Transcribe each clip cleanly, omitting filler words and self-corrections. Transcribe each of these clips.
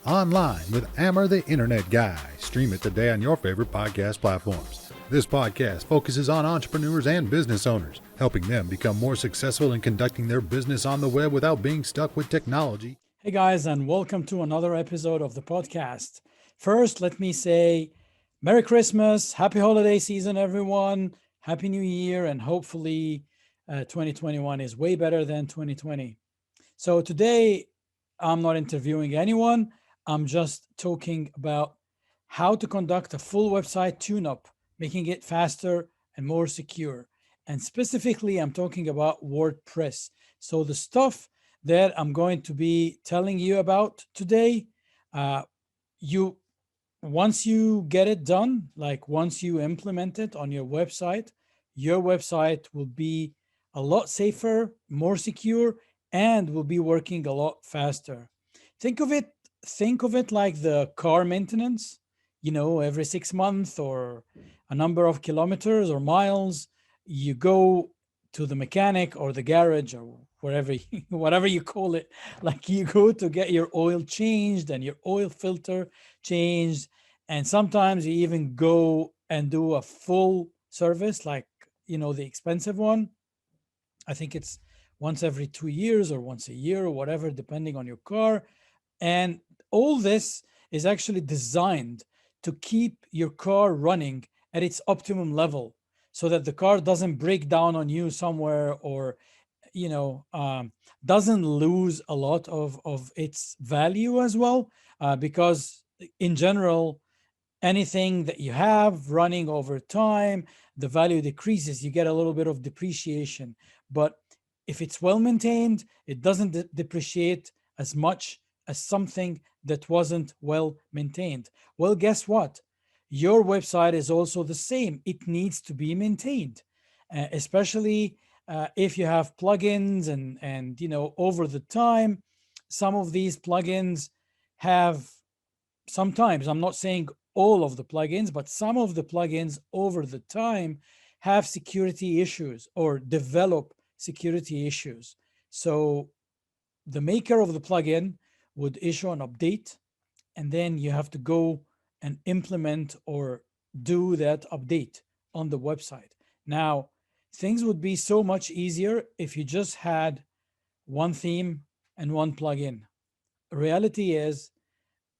online with Amr The Internet Guy. Stream it today on your favorite podcast platforms. This podcast focuses on entrepreneurs and business owners, helping them become more successful in conducting their business on the web without being stuck with technology. Hey guys, and welcome to another episode of the podcast. First, let me say Merry Christmas, Happy Holiday Season, everyone, Happy New Year, and hopefully 2021 is way better than 2020. So today, I'm not interviewing anyone. I'm just talking about how to conduct a full website tune-up, making it faster and more secure. And specifically, I'm talking about WordPress. So the stuff that I'm going to be telling you about today, uh, you once you get it done, like once you implement it on your website will be a lot safer, more secure, and will be working a lot faster. Think of it, think of it like the car maintenance, every 6 months or a number of kilometers or miles, you go to the mechanic or the garage or wherever, whatever you call it, like you go to get your oil changed and your oil filter changed. And sometimes you even go and do a full service, like, the expensive one. I think it's once every 2 years or once a year or whatever, depending on your car. And all this is actually designed to keep your car running at its optimum level so that the car doesn't break down on you somewhere, or you know um, doesn't lose a lot of its value as well, because in general, anything that you have running over time, the value decreases, you get a little bit of depreciation. But if it's well maintained, it doesn't depreciate as much as something that wasn't well maintained. Well, guess what? Your website is also the same. It needs to be maintained, especially if you have plugins and over the time, some of these plugins have, sometimes, I'm not saying all of the plugins, but some of the plugins over the time have security issues or develop security issues. So the maker of the plugin would issue an update, and then you have to go and implement or do that update on the website. Now, things would be so much easier if you just had one theme and one plugin. Reality is,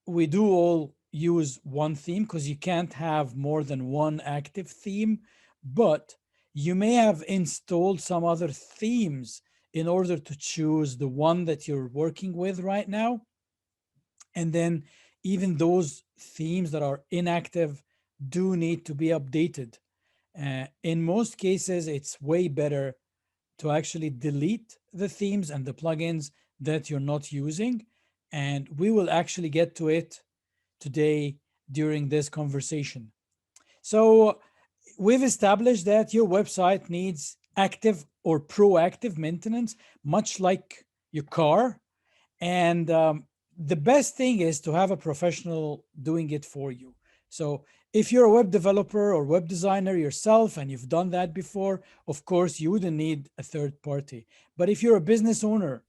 we do all use one theme because you can't have more than one active theme, but you may have installed some other themes in order to choose the one that you're working with right now. And then even those themes that are inactive do need to be updated. In most cases, it's way better to actually delete the themes and the plugins that you're not using. And we will actually get to it today during this conversation. So we've established that your website needs active or proactive maintenance, much like your car. And the best thing is to have a professional doing it for you. So if you're a web developer or web designer yourself and you've done that before, of course, you wouldn't need a third party. But if you're a business owner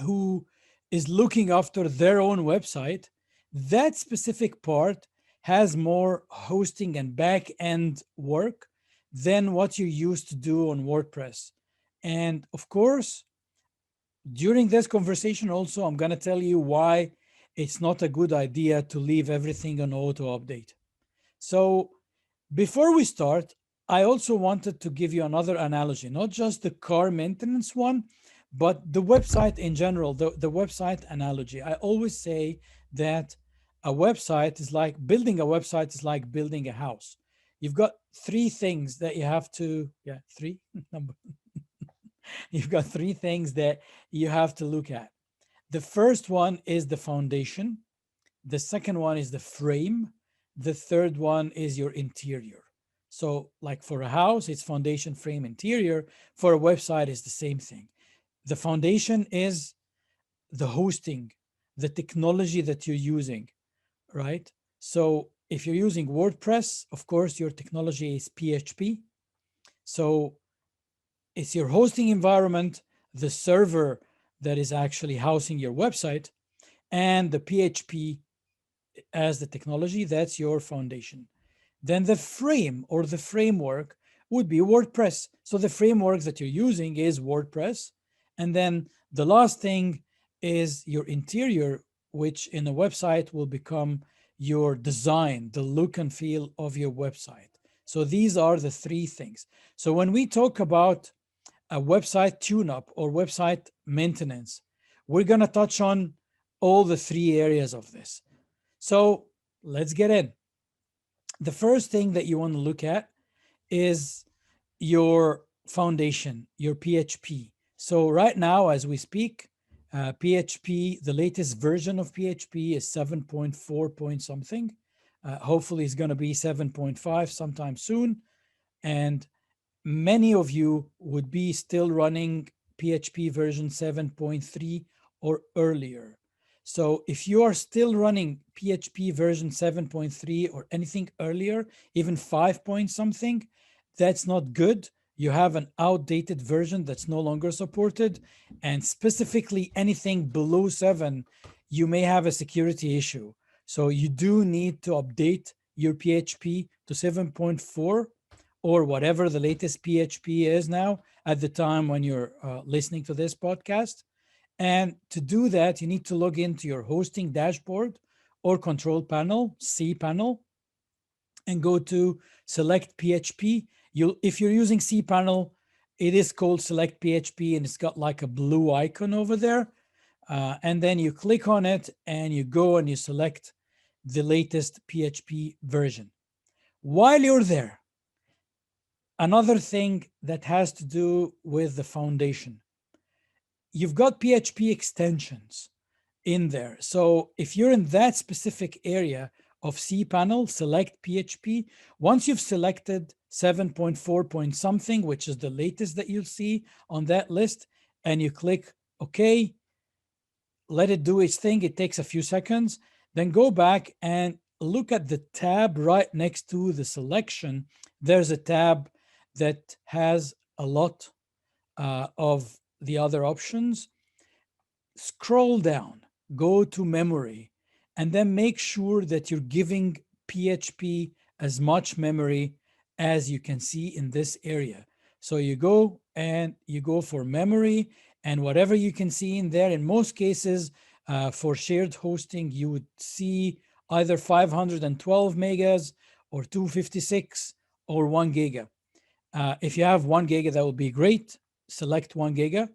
who is looking after their own website, that specific part has more hosting and back end work than what you used to do on WordPress. And of course, during this conversation, also, I'm going to tell you why it's not a good idea to leave everything on auto update. So, before we start, I also wanted to give you another analogy, not just the car maintenance one, but the website in general, the website analogy. I always say that building a website is like building a house. You've got three things that you have to, yeah, three number. You've got three things that you have to look at. The first one is the foundation. The second one is the frame. The third one is your interior. So like for a house, it's foundation, frame, interior. For a website, it's the same thing. The foundation is the hosting, the technology that you're using, right? So if you're using WordPress, of course, your technology is PHP. So it's your hosting environment, the server that is actually housing your website. and the PHP as the technology, that's your foundation. Then the frame or the framework would be WordPress. So the framework that you're using is WordPress. And then the last thing is your interior, which in a website will become your design, the look and feel of your website. So these are the three things. So when we talk about a website tune-up or website maintenance, we're going to touch on all the three areas of this. So let's get in. The first thing that you want to look at is your foundation, your PHP. So right now, as we speak, PHP, the latest version of PHP is 7.4 point something. Hopefully it's going to be 7.5 sometime soon. And many of you would be still running PHP version 7.3 or earlier. So if you are still running PHP version 7.3 or anything earlier, even 5 point something, that's not good. You have an outdated version that's no longer supported. And specifically anything below 7, you may have a security issue. So you do need to update your PHP to 7.4 or whatever the latest PHP is now at the time when you're listening to this podcast. And to do that, you need to log into your hosting dashboard or control panel, Cpanel, and go to select PHP. If you're using Cpanel, it is called select PHP and it's got like a blue icon over there. And then you click on it and you go and you select the latest PHP version. While you're there, another thing that has to do with the foundation, you've got PHP extensions in there. So if you're in that specific area of Cpanel, select PHP. Once you've selected 7.4 point something, which is the latest that you'll see on that list, and you click OK, let it do its thing. It takes a few seconds. Then go back and look at the tab right next to the selection. There's a tab that has a lot of the other options. Scroll down, go to memory, and then make sure that you're giving PHP as much memory as you can see in this area. So you go and you go for memory, and whatever you can see in there, in most cases, for shared hosting, you would see either 512 megas or 256 or 1 giga. If you have 1 giga, that would be great. Select 1 giga.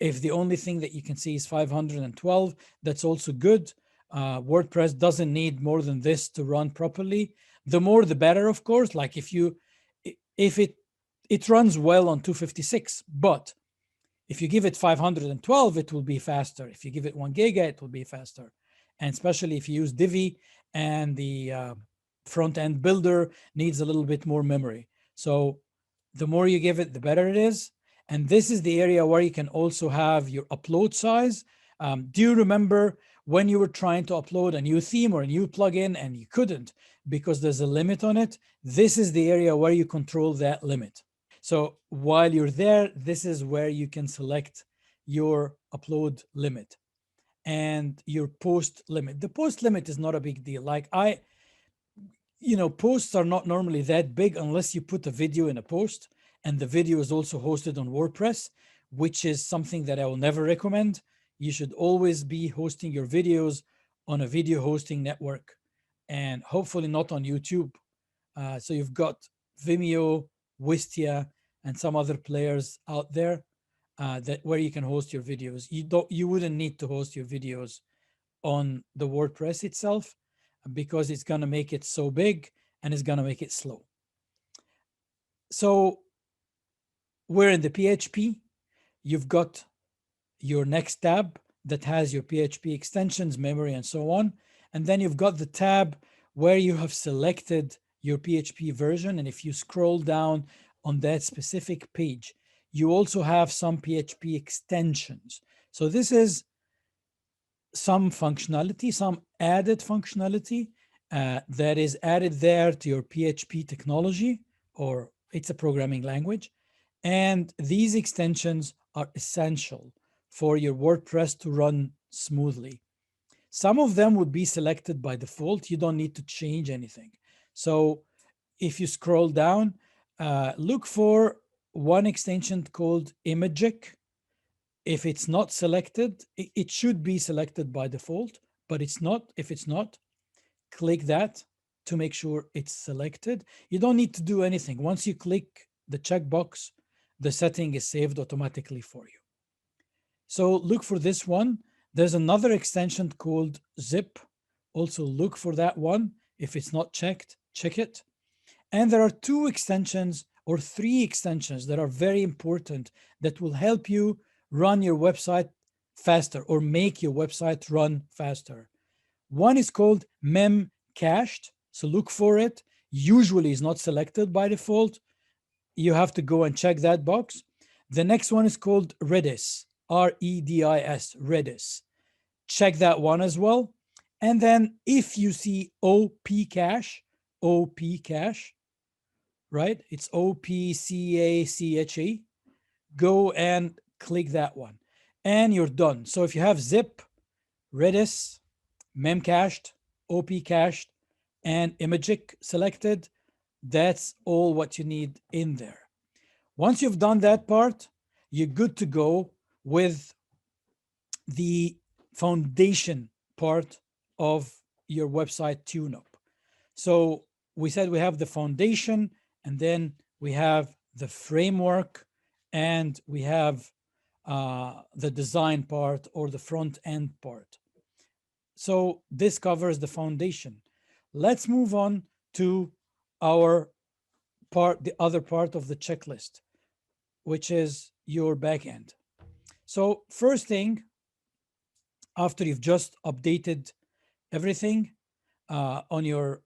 If the only thing that you can see is 512, that's also good. WordPress doesn't need more than this to run properly. The more, the better, of course. Like if it runs well on 256, but if you give it 512, it will be faster. If you give it 1 giga, it will be faster. And especially if you use Divi and the front-end builder needs a little bit more memory. So the more you give it, the better it is. And this is the area where you can also have your upload size. Do you remember when you were trying to upload a new theme or a new plugin and you couldn't because there's a limit on it? This is the area where you control that limit. So while you're there, this is where you can select your upload limit and your post limit. The post limit is not a big deal. Like posts are not normally that big unless you put a video in a post, and the video is also hosted on WordPress, which is something that I will never recommend. You should always be hosting your videos on a video hosting network and hopefully not on YouTube. So you've got Vimeo, Wistia, and some other players out there where you can host your videos. You wouldn't need to host your videos on the WordPress itself because it's going to make it so big and it's going to make it slow. So we're in the PHP. You've got your next tab that has your PHP extensions, memory, and so on. And then you've got the tab where you have selected your PHP version. And if you scroll down on that specific page, you also have some PHP extensions. So this is some functionality, some added functionality that is added there to your PHP technology, or it's a programming language. And these extensions are essential for your WordPress to run smoothly. Some of them would be selected by default. You don't need to change anything. So if you scroll down, look for one extension called Imagic. If it's not selected, it should be selected by default, but it's not. If it's not, click that to make sure it's selected. You don't need to do anything. Once you click the checkbox, the setting is saved automatically for you. So look for this one. There's another extension called Zip. Also look for that one. If it's not checked, check it. And there are two extensions or three extensions that are very important that will help you run your website faster or make your website run faster. One is called Memcached. So look for it. Usually is not selected by default. You have to go and check that box. The next one is called Redis, Redis, Redis. Check that one as well. And then if you see OP Cache, right? It's OPCACHE. Go and click that one. And you're done. So if you have Zip, Redis, Memcached, OP Cached, and Imagic selected, that's all what you need in there. Once you've done that part, you're good to go with the foundation part of your website tuneup. So we said we have the foundation, and then we have the framework, and we have the design part or the front end part. So this covers the foundation. Let's move on to our part, the other part of the checklist, which is your backend. So first thing, after you've just updated everything on your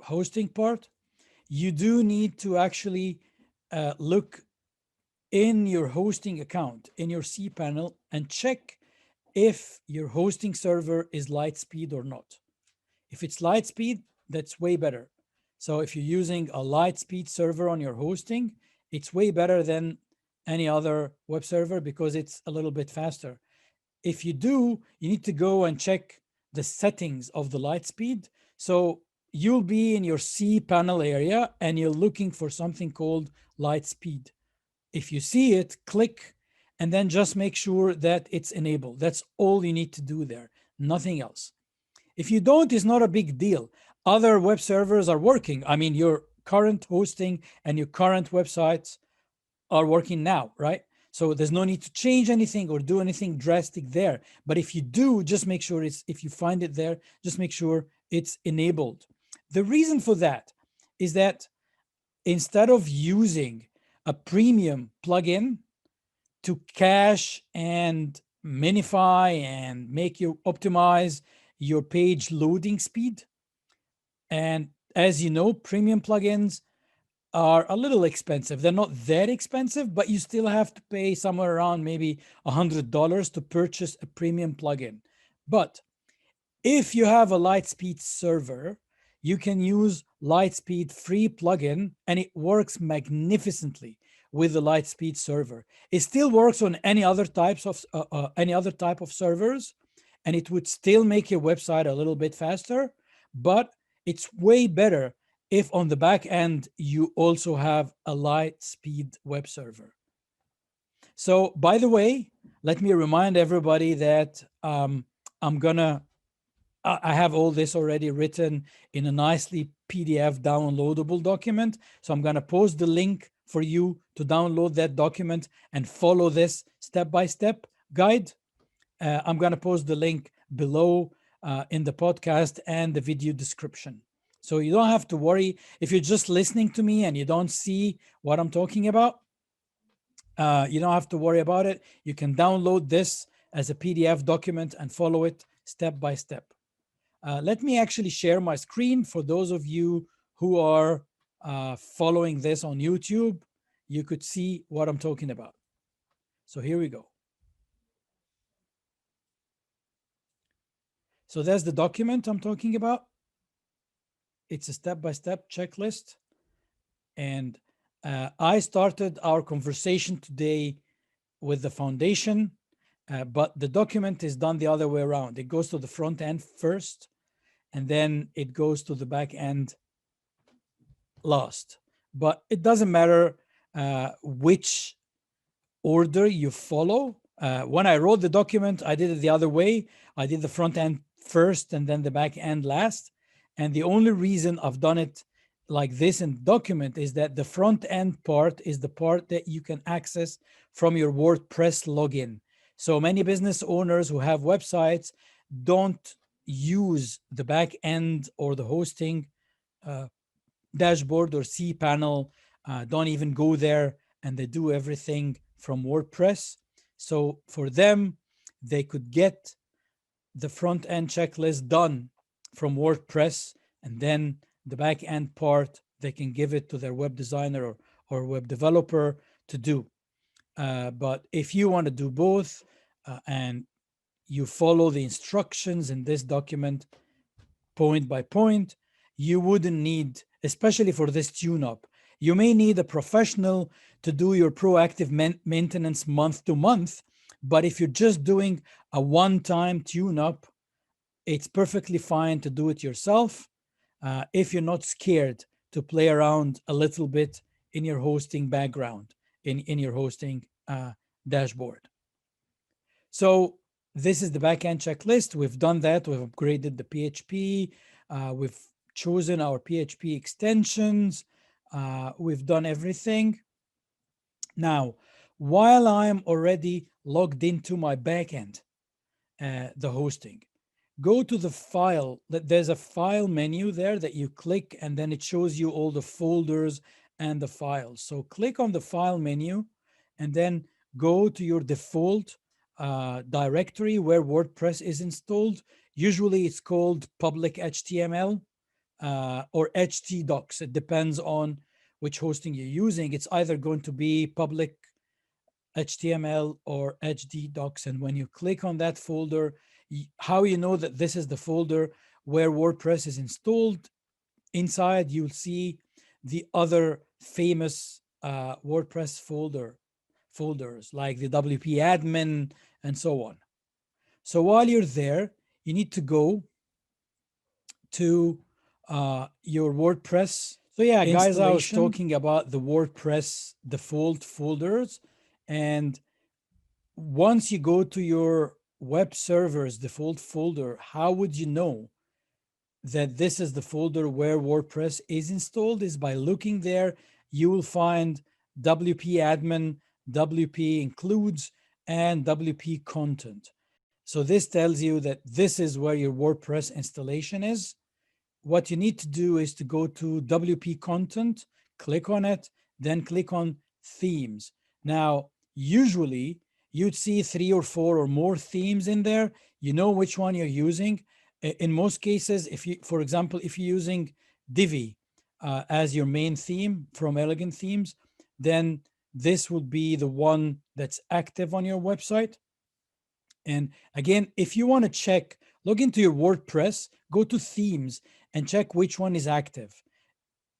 hosting part, you do need to actually look in your hosting account, in your cPanel, and check if your hosting server is Litespeed or not. If it's Litespeed, that's way better. So if you're using a Litespeed server on your hosting, it's way better than any other web server because it's a little bit faster. If you do, you need to go and check the settings of the Litespeed. So you'll be in your cPanel area and you're looking for something called Litespeed. If you see it, click and then just make sure that it's enabled. That's all you need to do there, nothing else. If you don't, it's not a big deal. Other web servers are working. I mean, your current hosting and your current websites are working now, right? So there's no need to change anything or do anything drastic there. But if you do, just make sure if you find it there, just make sure it's enabled. The reason for that is that instead of using a premium plugin to cache and minify and make you optimize your page loading speed, and as you know, premium plugins are a little expensive. They're not that expensive, but you still have to pay somewhere around maybe $100 to purchase a premium plugin. But if you have a Litespeed server, you can use Litespeed free plugin, and it works magnificently with the Litespeed server. It still works on any other type of servers, and it would still make your website a little bit faster, but it's way better if on the back end you also have a Litespeed web server. So by the way, let me remind everybody that I have all this already written in a nicely PDF downloadable document. So I'm going to post the link for you to download that document and follow this step-by-step guide. I'm going to post the link below in the podcast and the video description. So you don't have to worry if you're just listening to me and you don't see what I'm talking about. You don't have to worry about it. You can download this as a PDF document and follow it step by step. Let me actually share my screen for those of you who are following this on YouTube. You could see what I'm talking about. So here we go. So there's the document I'm talking about. It's a step-by-step checklist. And I started our conversation today with the foundation. But the document is done the other way around. It goes to the front end first, and then it goes to the back end last. But it doesn't matter which order you follow. When I wrote the document, I did it the other way. I did the front end first and then the back end last. And the only reason I've done it like this in document is that the front end part is the part that you can access from your WordPress login. So many business owners who have websites don't use the back end or the hosting dashboard or Cpanel, don't even go there, and they do everything from WordPress. So for them, they could get the front end checklist done from WordPress, and then the back end part, they can give it to their web designer or web developer to do. But if you want to do both and you follow the instructions in this document point by point, you wouldn't need, especially for this tune-up, you may need a professional to do your proactive maintenance month to month. But if you're just doing a one-time tune-up, it's perfectly fine to do it yourself if you're not scared to play around a little bit in your hosting background, in your hosting dashboard. So this is the backend checklist. We've done that. We've upgraded the PHP. We've chosen our PHP extensions. We've done everything. Now, while I'm already logged into my backend, the hosting, go to the file. There's a file menu there that you click, and then it shows you all the folders and the files. So click on the file menu, and then go to your default directory where WordPress is installed. Usually it's called public HTML or htdocs. It depends on which hosting you're using. It's either going to be public HTML or htdocs. And when you click on that folder, how you know that this is the folder where WordPress is installed, inside you'll see the other famous WordPress folders like the WP admin and so on. So while you're there, you need to go to your WordPress. So yeah, guys, I was talking about the WordPress default folders. And once you go to your web server's default folder, how would you know that this is the folder where WordPress is installed? Is by looking there. You will find WP admin, WP includes, and WP content. So this tells you that this is where your WordPress installation is. What you need to do is to go to WP content, click on it, then click on themes. Now, usually you'd see 3 or 4 or more themes in there. You know which one you're using. In most cases, if you, for example, if you're using Divi as your main theme from Elegant Themes, then this would be the one that's active on your website. And again, if you want to check, log into your WordPress, go to themes and check which one is active.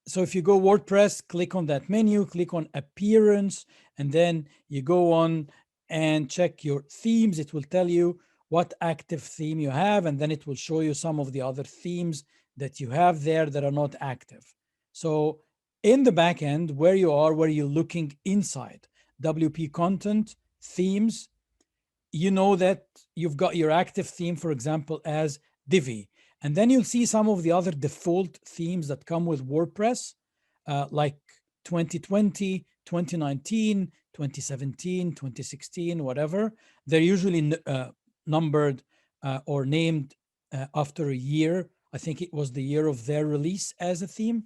So if you go WordPress, click on that menu, click on appearance, and then you go on and check your themes. It will tell you what active theme you have, and then it will show you some of the other themes that you have there that are not active. So in the backend, where you are, where you're looking inside WP content, themes, you know that you've got your active theme, for example, as Divi. And then you'll see some of the other default themes that come with WordPress, like 2020, 2019, 2017, 2016, whatever. They're usually numbered or named after a year. I think it was the year of their release as a theme.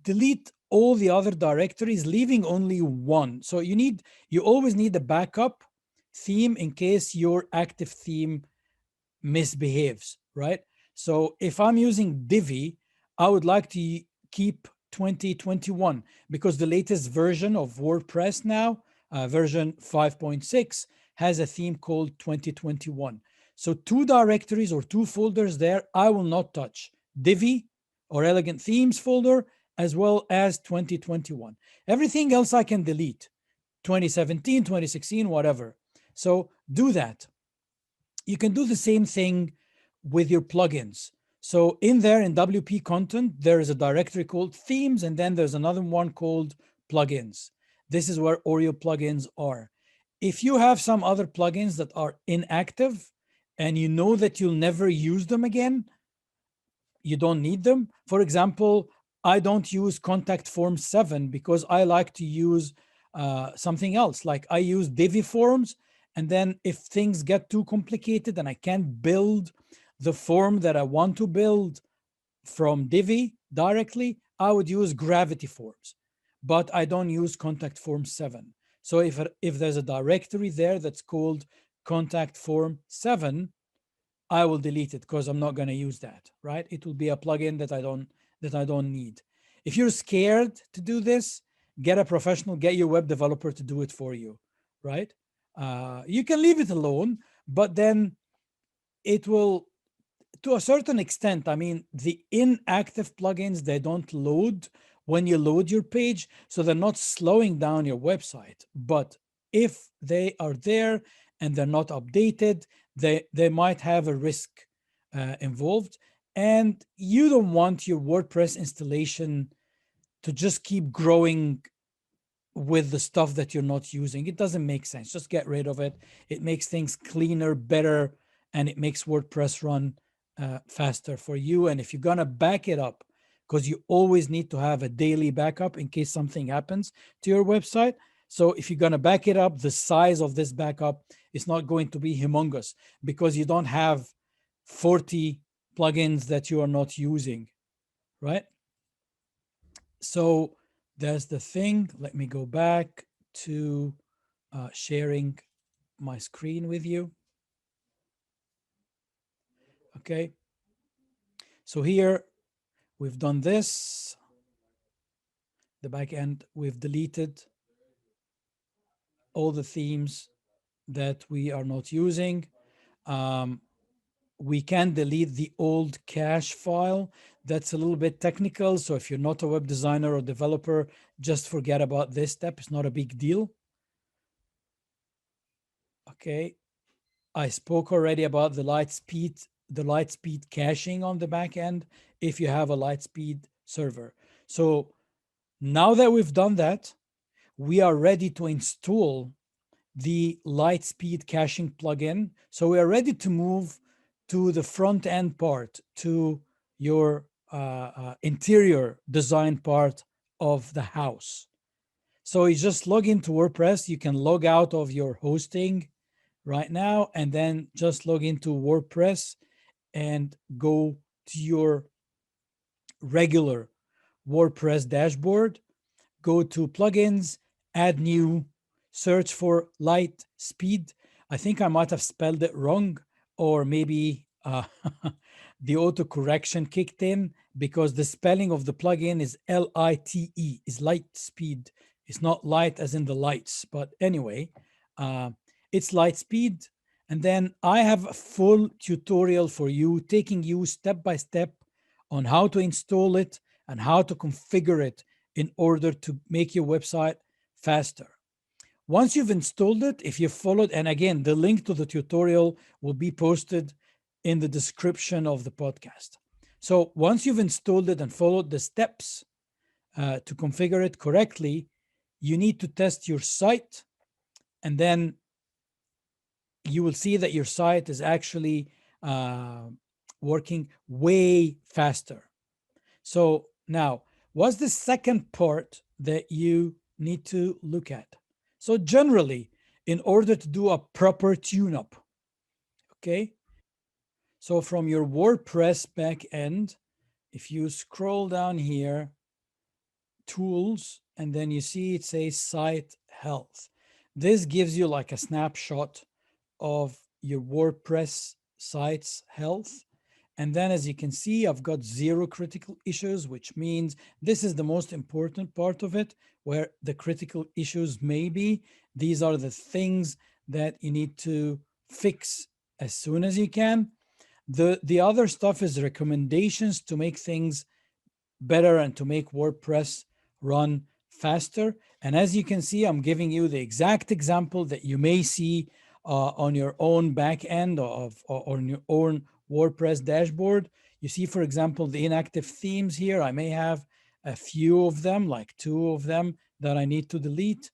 Delete all the other directories, leaving only one. So you always need a backup theme in case your active theme misbehaves, right? So if I'm using Divi, I would like to keep 2021 because the latest version of WordPress now, version 5.6, has a theme called 2021. So 2 directories or 2 folders there, I will not touch. Divi or Elegant Themes folder, as well as 2021. Everything else I can delete, 2017, 2016, whatever. So do that. You can do the same thing with your plugins. So in there in WP content, there is a directory called themes, and then there's another one called plugins. This is where all your plugins are. If you have some other plugins that are inactive and you know that you'll never use them again, you don't need them. For example, I don't use contact form 7 because I like to use something else. Like I use Divi forms, and then if things get too complicated and I can't build the form that I want to build from Divi directly, I would use gravity forms, but I don't use contact form 7. So if there's a directory there that's called contact form 7, I will delete it because I'm not going to use that, right? It will be a plugin that I don't need. If you're scared to do this, get a professional, get your web developer to do it for you, right? You can leave it alone, but then it will, to a certain extent, I mean, the inactive plugins, they don't load when you load your page, so they're not slowing down your website. But if they are there and they're not updated, they might have a risk involved. And you don't want your WordPress installation to just keep growing with the stuff that you're not using. It doesn't make sense. Just get rid of it. It makes things cleaner, better, and it makes WordPress run faster for you. And if you're going to back it up, because you always need to have a daily backup in case something happens to your website. So if you're going to back it up, the size of this backup is not going to be humongous because you don't have 40 plugins that you are not using, right? So that's the thing. Let me go back to sharing my screen with you. Okay. So here we've done this. The back end, we've deleted all the themes that we are not using. We can delete the old cache file. That's a little bit technical. So if you're not a web designer or developer, just forget about this step. It's not a big deal. Okay. I spoke already about the Litespeed caching on the back end if you have a Litespeed server. So now that we've done that, we are ready to install the Litespeed caching plugin. So we are ready to move to the front end part, to your interior design part of the house. So you just log into WordPress. You can log out of your hosting right now and then just log into WordPress and go to your regular WordPress dashboard. Go to plugins, add new, search for Litespeed. I think I might have spelled it wrong, or maybe the auto correction kicked in because the spelling of the plugin is L-I-T-E, is Litespeed. It's not light as in the lights, but anyway, it's Litespeed. And then I have a full tutorial for you, taking you step by step on how to install it and how to configure it in order to make your website faster. Once you've installed it, if you followed, and again, the link to the tutorial will be posted in the description of the podcast. So once you've installed it and followed the steps to configure it correctly, you need to test your site, and then you will see that your site is actually working way faster. So now, what's the second part that you need to look at? So generally, in order to do a proper tune-up, okay? So from your WordPress backend, if you scroll down here, tools, and then you see it says site health. This gives you like a snapshot of your WordPress site's health. And then as you can see, I've got 0 critical issues, which means this is the most important part of it, where the critical issues may be. These are the things that you need to fix as soon as you can. The other stuff is recommendations to make things better and to make WordPress run faster. And as you can see, I'm giving you the exact example that you may see on your own back end or on your own WordPress dashboard. You see, for example, the inactive themes here. I may have a few of them, like two of them that I need to delete,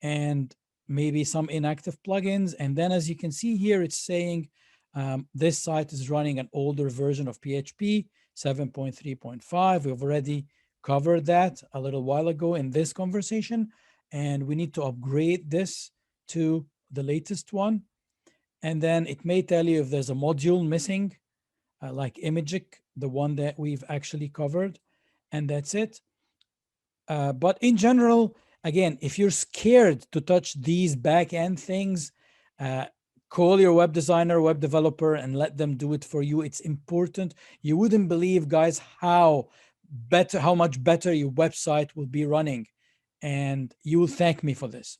and maybe some inactive plugins. And then as you can see here, it's saying this site is running an older version of PHP 7.3.5. We've already covered that a little while ago in this conversation, and we need to upgrade this to the latest one. And then it may tell you if there's a module missing, like Imagic, the one that we've actually covered, and that's it. But in general, again, if you're scared to touch these back-end things, call your web designer, web developer, and let them do it for you. It's important. You wouldn't believe, guys, how much better your website will be running, and you will thank me for this.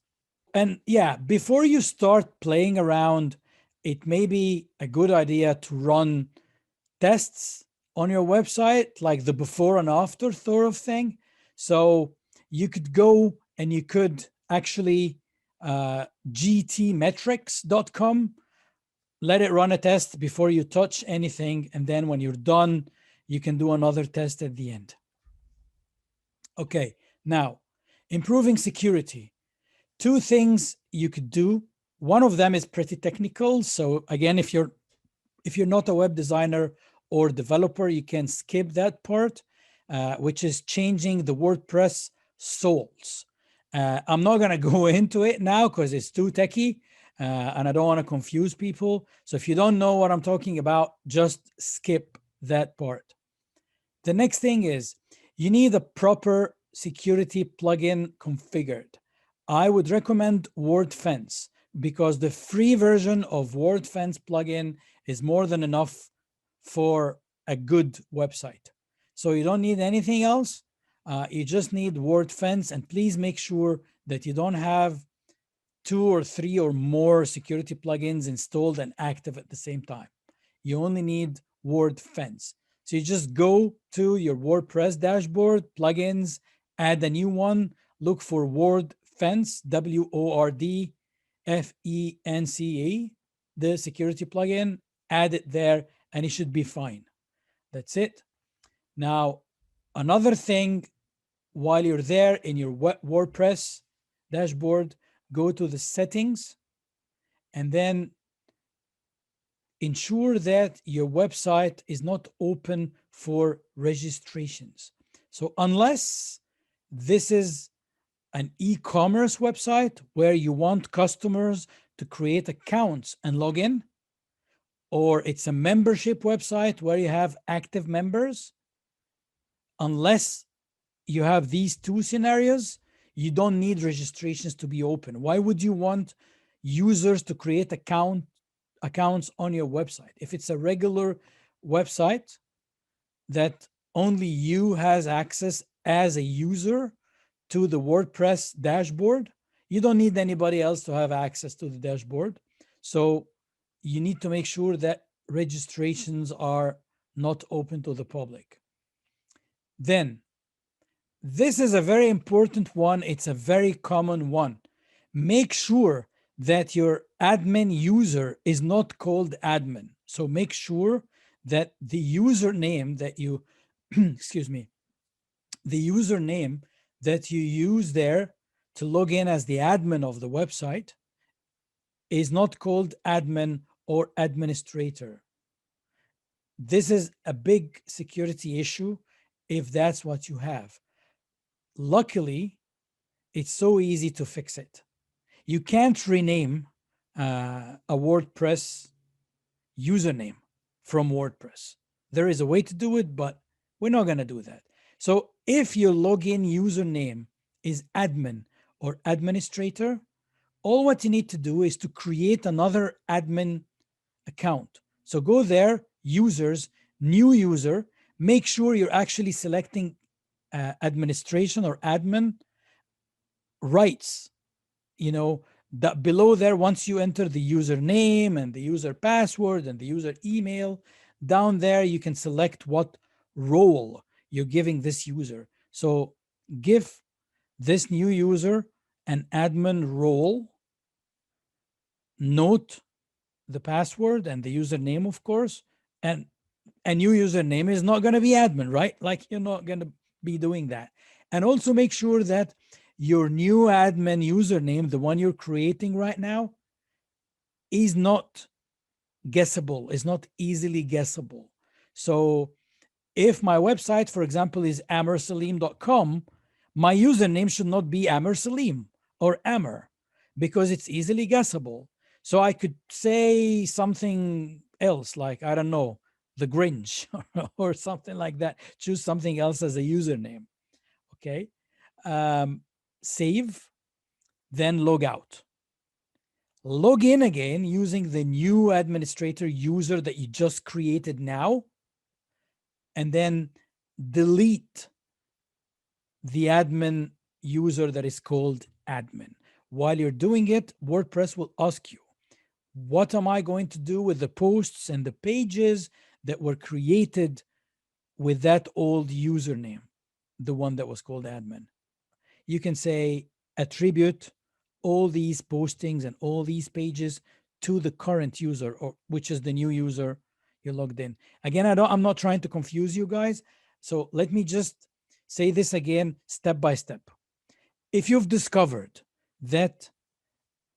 And yeah, before you start playing around, it may be a good idea to run tests on your website, like the before and after sort of thing. So you could go and you could actually gtmetrics.com, let it run a test before you touch anything. And then when you're done, you can do another test at the end. Okay, now improving security. Two things you could do. One of them is pretty technical. So again, if you're not a web designer or developer, you can skip that part, which is changing the WordPress souls. I'm not going to go into it now because it's too techy, and I don't want to confuse people. So if you don't know what I'm talking about, just skip that part. The next thing is you need a proper security plugin configured. I would recommend WordFence because the free version of WordFence plugin is more than enough for a good website. So you don't need anything else. You just need WordFence, and please make sure that you don't have 2 or 3 or more security plugins installed and active at the same time. You only need WordFence. So you just go to your WordPress dashboard, plugins, add a new one, look for WordFence, WordFence, the security plugin, add it there, and it should be fine. That's it. Now, another thing, while you're there in your WordPress dashboard, go to the settings and then ensure that your website is not open for registrations. So unless this is an e-commerce website where you want customers to create accounts and log in, or it's a membership website where you have active members, unless you have these two scenarios, you don't need registrations to be open. Why would you want users to create accounts on your website? If it's a regular website that only you has access as a user to the WordPress dashboard, you don't need anybody else to have access to the dashboard. So you need to make sure that registrations are not open to the public. Then, this is a very important one. It's a very common one. Make sure that your admin user is not called admin. So make sure that the username that you, excuse me, the username that you use there to log in as the admin of the website is not called admin or administrator. This is a big security issue if that's what you have. Luckily, it's so easy to fix it. You can't rename a WordPress username from WordPress. There is a way to do it, but we're not going to do that. So if your login username is admin or administrator, all what you need to do is to create another admin account. So go there, users, new user, make sure you're actually selecting administration or admin rights. You know, that below there, once you enter the username and the user password and the user email, down there you can select what role you're giving this user. So give this new user an admin role. note the password and the username, of course, and a new username is not going to be admin, right? Like you're not going to be doing that. And also make sure that your new admin username, the one you're creating right now, is not guessable, is not easily guessable. So if my website, for example, is amrsalim.com, my username should not be Amr Salim or Amr, because it's easily guessable. So I could say something else, like, I don't know, the Grinch or something like that. Choose something else as a username. Okay. Save, then log out. Log in again using the new administrator user that you just created now, and then delete the admin user that is called admin. While you're doing it, WordPress will ask you, what am I going to do with the posts and the pages that were created with that old username, the one that was called admin? You can say attribute all these postings and all these pages to the current user, or which is the new user you logged in. Again, I'm not trying to confuse you guys. So let me just say this again, step by step. If you've discovered that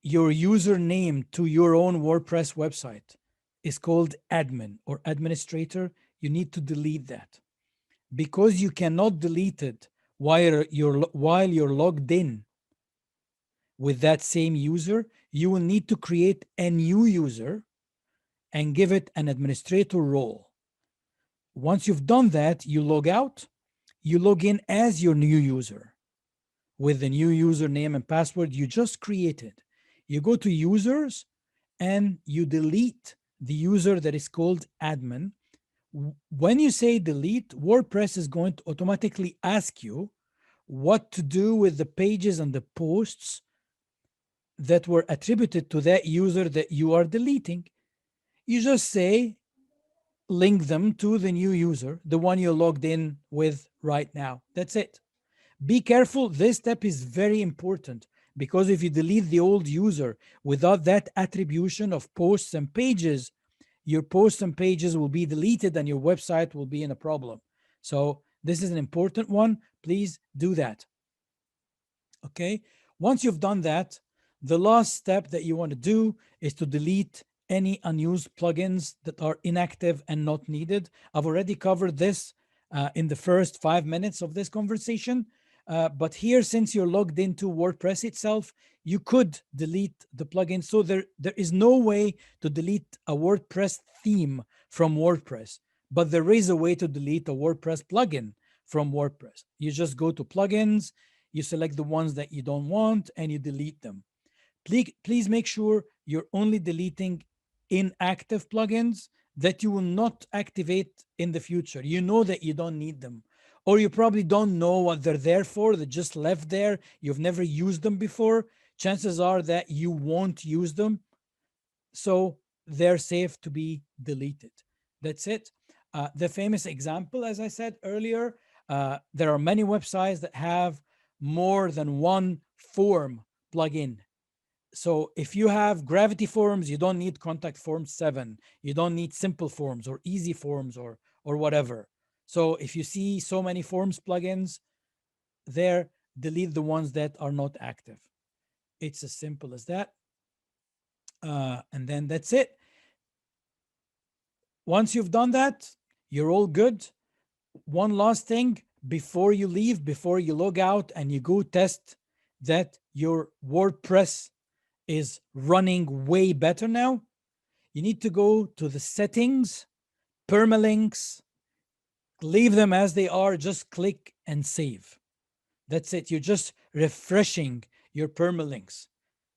your username to your own WordPress website is called admin or administrator, you need to delete that. Because you cannot delete it while you're logged in with that same user, you will need to create a new user and give it an administrator role. Once you've done that, you log out, you log in as your new user with the new username and password you just created. You go to users and you delete the user that is called admin. When you say delete, WordPress is going to automatically ask you what to do with the pages and the posts that were attributed to that user that you are deleting. You just say, link them to the new user, the one you're logged in with right now. That's it. Be careful. This step is very important, because if you delete the old user without that attribution of posts and pages, your posts and pages will be deleted and your website will be in a problem. So this is an important one. Please do that. Okay. Once you've done that, the last step that you want to do is to delete any unused plugins that are inactive and not needed. I've already covered this in the first 5 minutes of this conversation. But here, since you're logged into WordPress itself, you could delete the plugin. So there is no way to delete a WordPress theme from WordPress, but there is a way to delete a WordPress plugin from WordPress. You just go to plugins, you select the ones that you don't want, and you delete them. Please make sure you're only deleting inactive plugins that you will not activate in the future. You know that you don't need them, or you probably don't know what they're there for. They're just left there. You've never used them before. Chances are that you won't use them. So they're safe to be deleted. That's it. The famous example, as I said earlier, there are many websites that have more than one form plugin. So if you have Gravity Forms, you don't need Contact Forms 7. You don't need Simple Forms or Easy Forms or whatever. So if you see so many forms plugins there, delete the ones that are not active. It's as simple as that. And then that's it. Once you've done that, you're all good. One last thing before you leave, before you log out and you go test that your WordPress is running way better now, you need to go to the settings, permalinks, leave them as they are, just click and save. That's it. You're just refreshing your permalinks.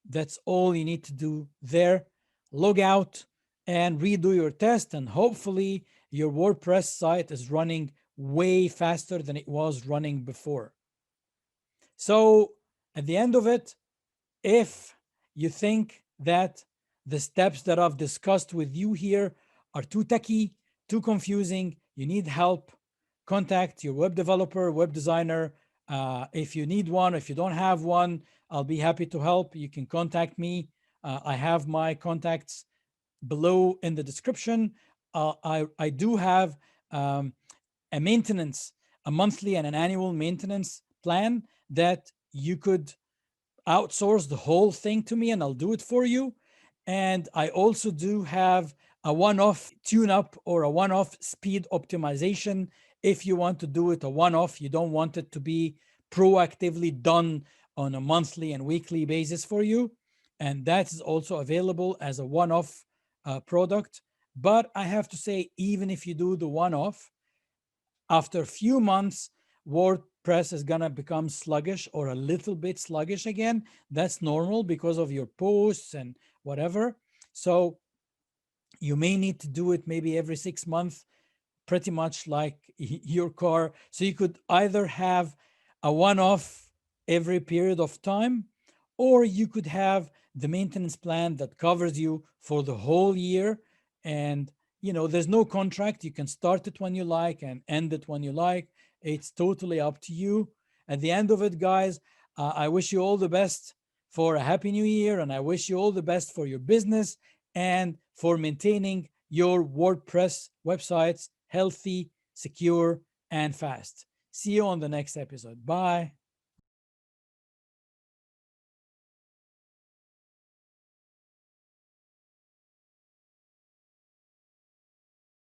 That's all you need to do there. Log out and redo your test, and hopefully your WordPress site is running way faster than it was running before. So at the end of it, if you think that the steps that I've discussed with you here are too techy, too confusing, you need help, contact your web developer, web designer. If you need one, if you don't have one, I'll be happy to help. You can contact me I have my contacts below in the description. I do have um, a maintenance, a monthly and an annual maintenance plan that you could outsource the whole thing to me and I'll do it for you. And I also do have a one-off tune-up or a one-off speed optimization. If you want to do it a one-off, you don't want it to be proactively done on a monthly and weekly basis for you. And that is also available as a one-off product. But I have to say, even if you do the one-off, after a few months, WordPress is going to become sluggish or a little bit sluggish again. That's normal because of your posts and whatever. So you may need to do it maybe every 6 months, pretty much like your car. So you could either have a one-off every period of time, or you could have the maintenance plan that covers you for the whole year. And there's no contract. You can start it when you like and end it when you like. It's totally up to you. At the end of it, guys, I wish you all the best for a happy new year, and I wish you all the best for your business and for maintaining your WordPress websites healthy, secure, and fast. See you on the next episode. Bye.